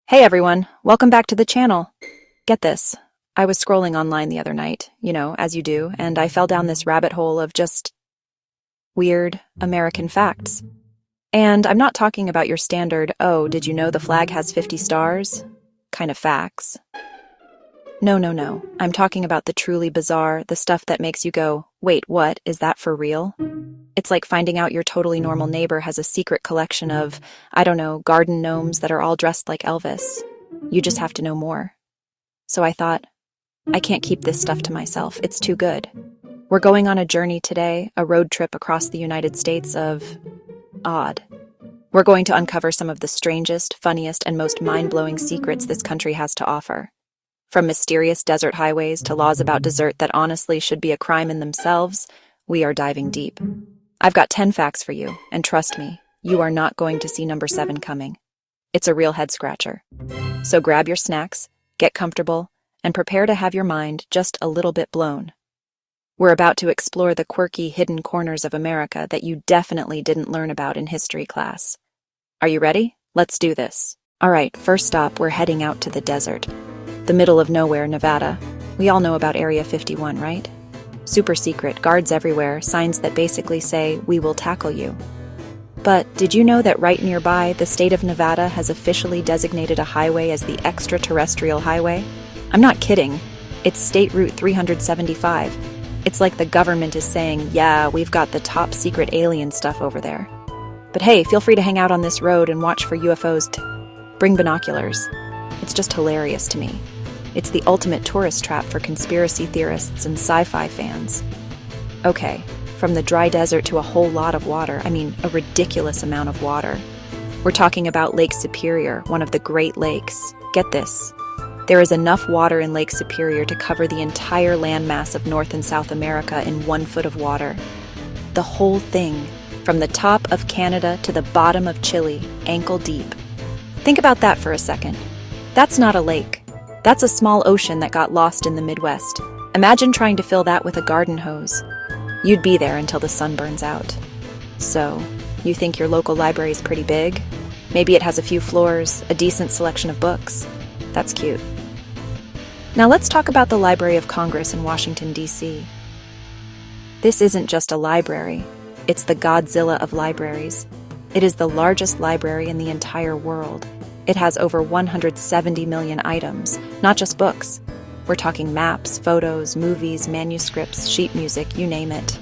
Hey everyone, welcome back to the channel. Get this. I was scrolling online the other night, as you do, and I fell down this rabbit hole of just weird American facts. And I'm not talking about your standard, oh, did you know the flag has 50 stars? Kind of facts. No. I'm talking about the truly bizarre, the stuff that makes you go, wait, what? Is that for real? It's like finding out your totally normal neighbor has a secret collection of, garden gnomes that are all dressed like Elvis. You just have to know more. So I thought, I can't keep this stuff to myself. It's too good. We're going on a journey today, a road trip across the United States of odd. We're going to uncover some of the strangest, funniest, and most mind-blowing secrets this country has to offer. From mysterious desert highways to laws about dessert that honestly should be a crime in themselves, we are diving deep. I've got 10 facts for you, and trust me, you are not going to see number 7 coming. It's a real head-scratcher. So grab your snacks, get comfortable, and prepare to have your mind just a little bit blown. We're about to explore the quirky, hidden corners of America that you definitely didn't learn about in history class. Are you ready? Let's do this. All right, first stop, we're heading out to the desert. The middle of nowhere, Nevada. We all know about Area 51, right? Super secret, guards everywhere, signs that basically say, we will tackle you. But did you know that right nearby, the state of Nevada has officially designated a highway as the extraterrestrial highway? I'm not kidding. It's State Route 375. It's like the government is saying, yeah, we've got the top secret alien stuff over there. But hey, feel free to hang out on this road and watch for UFOs. Bring binoculars. It's just hilarious to me. It's the ultimate tourist trap for conspiracy theorists and sci-fi fans. Okay, from the dry desert to a whole lot of water, a ridiculous amount of water. We're talking about Lake Superior, one of the Great Lakes. Get this. There is enough water in Lake Superior to cover the entire landmass of North and South America in 1 foot of water. The whole thing, from the top of Canada to the bottom of Chile, ankle deep. Think about that for a second. That's not a lake. That's a small ocean that got lost in the Midwest. Imagine trying to fill that with a garden hose. You'd be there until the sun burns out. So, you think your local library is pretty big? Maybe it has a few floors, a decent selection of books. That's cute. Now let's talk about the Library of Congress in Washington, D.C. This isn't just a library. It's the Godzilla of libraries. It is the largest library in the entire world. It has over 170 million items, not just books. We're talking maps, photos, movies, manuscripts, sheet music, you name it.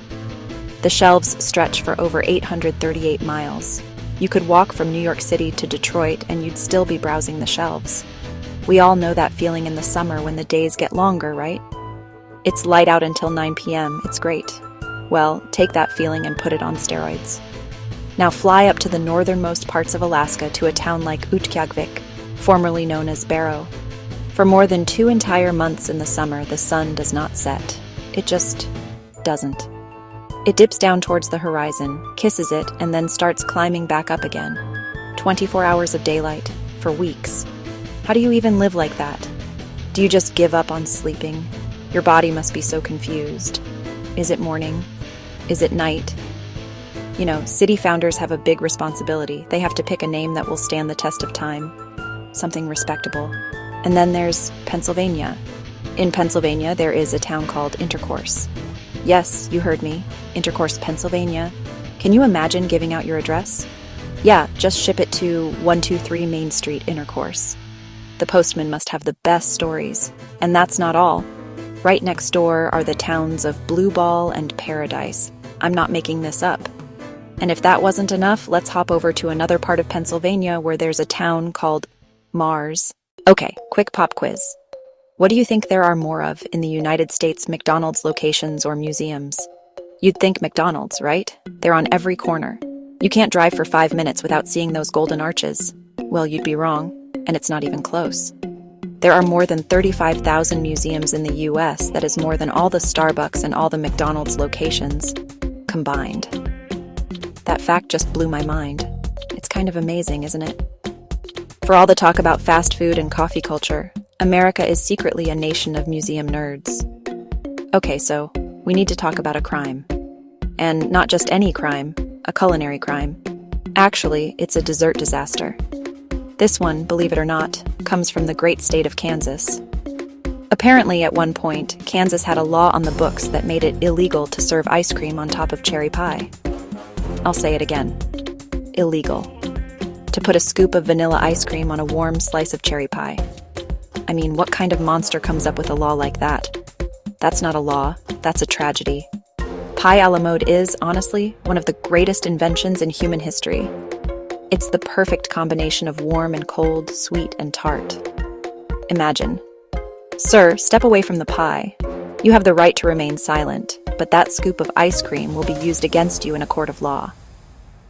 The shelves stretch for over 838 miles. You could walk from New York City to Detroit and you'd still be browsing the shelves. We all know that feeling in the summer when the days get longer, right? It's light out until 9 p.m. It's great. Well, take that feeling and put it on steroids. Now fly up to the northernmost parts of Alaska to a town like Utqiagvik, formerly known as Barrow. For more than 2 entire months in the summer, the sun does not set. It just doesn't. It dips down towards the horizon, kisses it, and then starts climbing back up again. 24 hours of daylight, for weeks. How do you even live like that? Do you just give up on sleeping? Your body must be so confused. Is it morning? Is it night? City founders have a big responsibility. They have to pick a name that will stand the test of time. Something respectable. And then there's Pennsylvania. In Pennsylvania, there is a town called Intercourse. Yes, you heard me. Intercourse, Pennsylvania. Can you imagine giving out your address? Yeah, just ship it to 123 Main Street, Intercourse. The postman must have the best stories. And that's not all. Right next door are the towns of Blue Ball and Paradise. I'm not making this up. And if that wasn't enough, let's hop over to another part of Pennsylvania where there's a town called Mars. Okay, quick pop quiz. What do you think there are more of in the United States McDonald's locations or museums? You'd think McDonald's, right? They're on every corner. You can't drive for 5 minutes without seeing those golden arches. Well, you'd be wrong, and it's not even close. There are more than 35,000 museums in the US. That is more than all the Starbucks and all the McDonald's locations combined. That fact just blew my mind. It's kind of amazing, isn't it? For all the talk about fast food and coffee culture, America is secretly a nation of museum nerds. Okay, so we need to talk about a crime. And not just any crime, a culinary crime. Actually, it's a dessert disaster. This one, believe it or not, comes from the great state of Kansas. Apparently, at one point, Kansas had a law on the books that made it illegal to serve ice cream on top of cherry pie. I'll say it again. Illegal. To put a scoop of vanilla ice cream on a warm slice of cherry pie. I mean, what kind of monster comes up with a law like that? That's not a law, that's a tragedy. Pie a la mode is, honestly, one of the greatest inventions in human history. It's the perfect combination of warm and cold, sweet and tart. Imagine. Sir, step away from the pie. You have the right to remain silent, but that scoop of ice cream will be used against you in a court of law.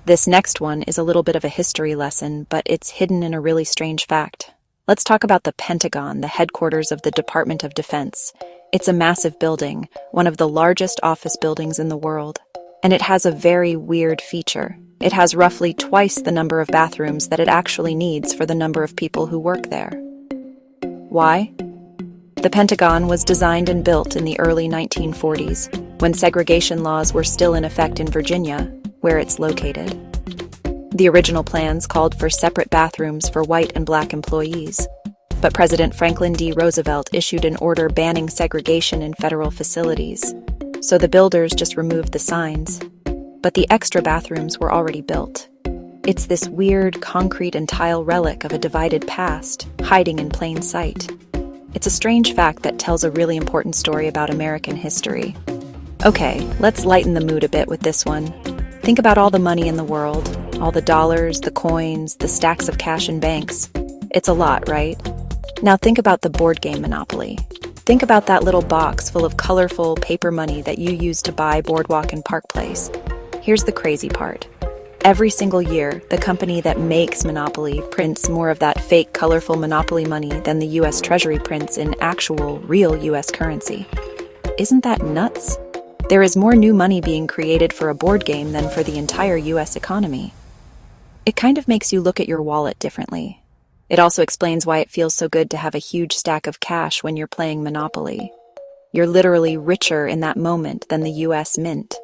This next one is a little bit of a history lesson, but it's hidden in a really strange fact. Let's talk about the Pentagon, the headquarters of the Department of Defense. It's a massive building, one of the largest office buildings in the world. And it has a very weird feature. It has roughly twice the number of bathrooms that it actually needs for the number of people who work there. Why? The Pentagon was designed and built in the early 1940s, when segregation laws were still in effect in Virginia, where it's located. The original plans called for separate bathrooms for white and black employees, but President Franklin D. Roosevelt issued an order banning segregation in federal facilities, so the builders just removed the signs. But the extra bathrooms were already built. It's this weird concrete and tile relic of a divided past, hiding in plain sight. It's a strange fact that tells a really important story about American history. Okay, let's lighten the mood a bit with this one. Think about all the money in the world, all the dollars, the coins, the stacks of cash in banks. It's a lot, right? Now think about the board game Monopoly. Think about that little box full of colorful paper money that you use to buy Boardwalk and Park Place. Here's the crazy part. Every single year, the company that makes Monopoly prints more of that fake, colorful Monopoly money than the US Treasury prints in actual, real US currency. Isn't that nuts? There is more new money being created for a board game than for the entire US economy. It kind of makes you look at your wallet differently. It also explains why it feels so good to have a huge stack of cash when you're playing Monopoly. You're literally richer in that moment than the US Mint.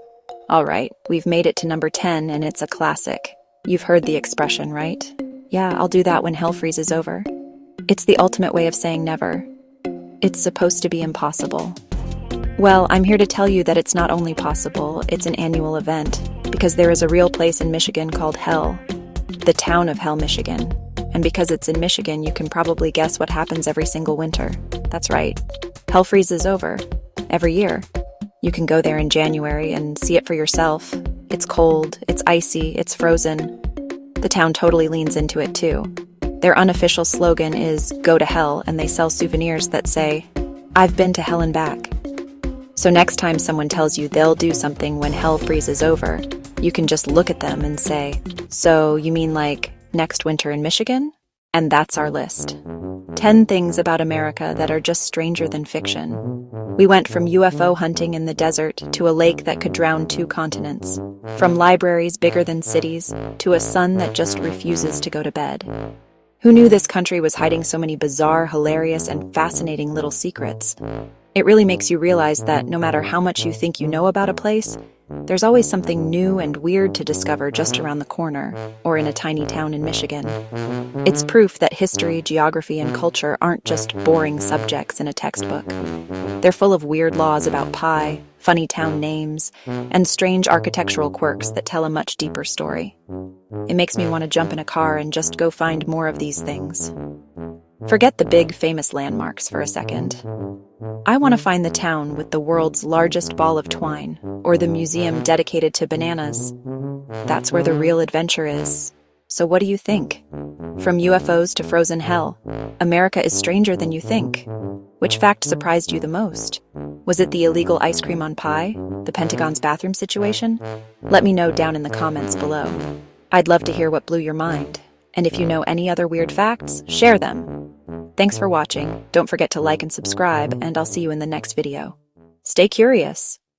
All right, we've made it to number 10, and it's a classic. You've heard the expression, right? Yeah, I'll do that when hell freezes over. It's the ultimate way of saying never. It's supposed to be impossible. Well, I'm here to tell you that it's not only possible, it's an annual event, because there is a real place in Michigan called Hell, the town of Hell, Michigan. And because it's in Michigan, you can probably guess what happens every single winter. That's right. Hell freezes over. Every year. You can go there in January and see it for yourself. It's cold, it's icy, it's frozen. The town totally leans into it too. Their unofficial slogan is, "Go to hell," and they sell souvenirs that say, "I've been to hell and back." So next time someone tells you they'll do something when hell freezes over, you can just look at them and say, "So you mean like next winter in Michigan?" And that's our list. 10 things about America that are just stranger than fiction. We went from UFO hunting in the desert to a lake that could drown 2 continents, from libraries bigger than cities to a sun that just refuses to go to bed. Who knew this country was hiding so many bizarre, hilarious, and fascinating little secrets? It really makes you realize that no matter how much you think you know about a place, there's always something new and weird to discover just around the corner, or in a tiny town in Michigan. It's proof that history, geography, and culture aren't just boring subjects in a textbook. They're full of weird laws about pie, funny town names, and strange architectural quirks that tell a much deeper story. It makes me want to jump in a car and just go find more of these things. Forget the big, famous landmarks for a second. I want to find the town with the world's largest ball of twine, or the museum dedicated to bananas. That's where the real adventure is. So what do you think? From UFOs to frozen hell, America is stranger than you think. Which fact surprised you the most? Was it the illegal ice cream on pie? The Pentagon's bathroom situation? Let me know down in the comments below. I'd love to hear what blew your mind. And if you know any other weird facts, share them. Thanks for watching. Don't forget to like and subscribe, and I'll see you in the next video. Stay curious.